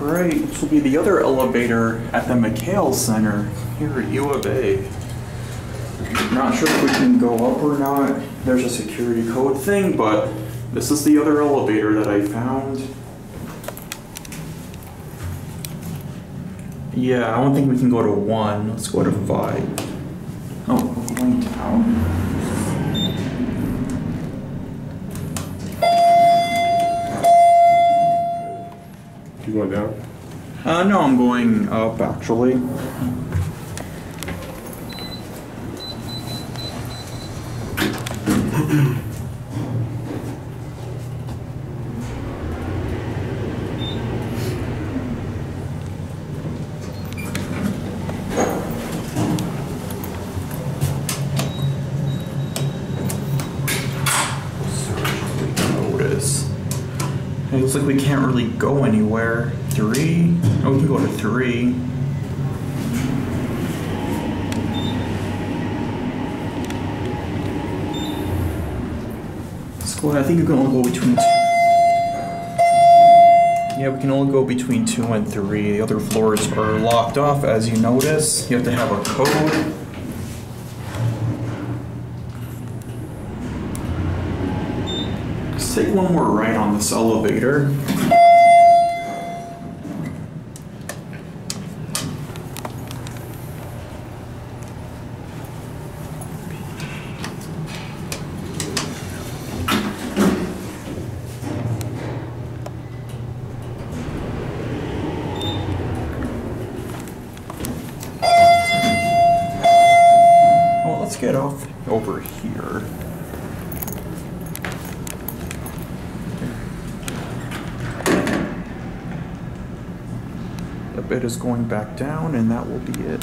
Alright, this will be the other elevator at the McKale Center here at U of A. Not sure if we can go up or not. There's a security code thing, but this is the other elevator that I found. Yeah, I don't think we can go to 1. Let's go to 5. Oh, we're going down. You going down? No, I'm going up actually. It looks like we can't really go anywhere. 3? Oh, we can go to 3. Let's go. I think you can only go between 2. Yeah, we can only go between 2 and 3. The other floors are locked off, as you notice. You have to have a code. Let's take one more ride on this elevator. Well, let's get off over here. The bed is going back down, and that will be it.